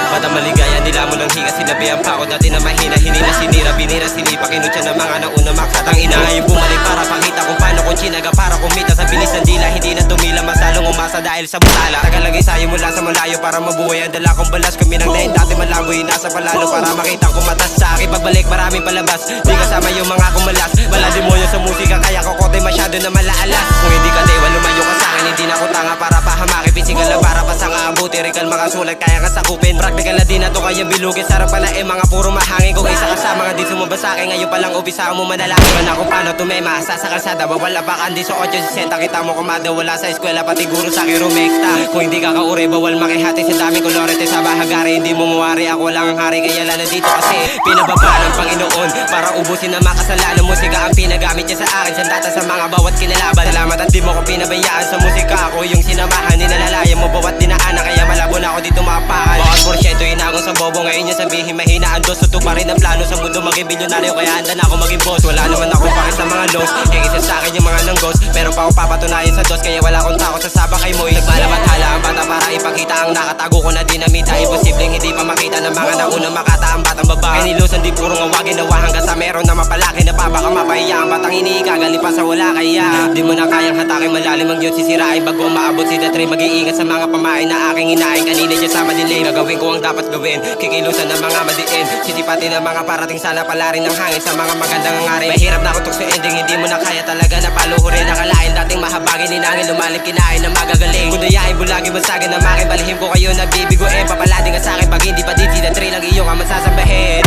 Batang maligaya, nilamon ng higa, sinabihan pa ako dati na mahina. Hinila, sinira, binira, sinipa, kinutya ng mga nauna maksatang ina. Ngayon bumalik para pakita kung paano kung chinaga para kumita sa bilis ng dila. Hindi na tumila, mas lalong umasa dahil sa butala. Tagal lagi sayo mula sa malayo para mabuhay ang dala kong balas. Kuminang dahil dati malaboy, nasa palalo para makita ko matas sa akin. Pagbalik maraming palabas, di kasama yung mga kumalas. Wala demonyo sa musika, kaya kokote masyado na malaalas. Kung hindi ka dewa, lumayo ka sa akin, hindi na ako tanga para pahamaki. Physical na para pasang aabuti, rikal makasulat, kaya ka sakupin. Practical na di na to kaya bilugin, sarap pala mga puro mahangin. Kung isa ka sa mga di sumabas sa akin, ngayon palang umpisa mo manalangin. Man ako paano tumema, sa kalsada, bawala pa kandi sa 8.60. Kita mo kumada, wala sa eskwela, pati guro sa akin rumekta. Kung hindi ka kaure, bawal makihati sa daming kolorete sa bahagari. Hindi mo muwari, ako lang ang hari, kaya lalo dito kasi pinababa ng Panginoon para ubusin na makasalanan. Musika ang pinagamit niya sa akin, sandata sa mga bawat kinalaban. Salamat at di mo ko pinabayaan sa musika, ako yung sinamahan. Nilalalayan mo bawat dinaanan, kaya malabo na ako dito mapakan. Bawat porsyento inagong sa bobo, ngayon niya sabihin mahina ang dos. Tutok pa rin ang plano sa mundo, maging bilyonaryo, kaya handa na ako maging boss. Wala naman ako pake sa mga lows, isa sa akin yung mga nanggos. Meron pa ako papatunayan sa dos, kaya wala akong takot sa sabak kay Moy. Nagbalabat hala ang bata para ipakita ang nakatago ko na dinamita. Imposibleng hindi pa makita ng mga naunang makata ang batang babae. Nilusan di purong awagin, nawa hanggang sa meron na mapalaki na pa baka mapahiya ang batang iniika, galing pa sa wala. Kaya di mo na kayang hatakin, malalim ang yun sisirain bago maabot si Datray. Mag-iingat sa mga pamain na aking inain, kanina dyan sa madilim. Gagawin ko ang dapat gawin, kikilusan ng mga madiin, sisipatin ng mga parating, sana pala rin ng hangin sa mga magandang hangarin. Mahirap na kutok sa ending, hindi mo na kaya talaga na paluhurin. Nakalain dating mahabagin, inangin, lumalim, kinain na magagaling. Kung dayain, bulagin, basagin na makin, balihim ko kayo nagbibiguin. Papalading ka sa akin pag hindi pa din si Datray lang iyong ang masasambahin.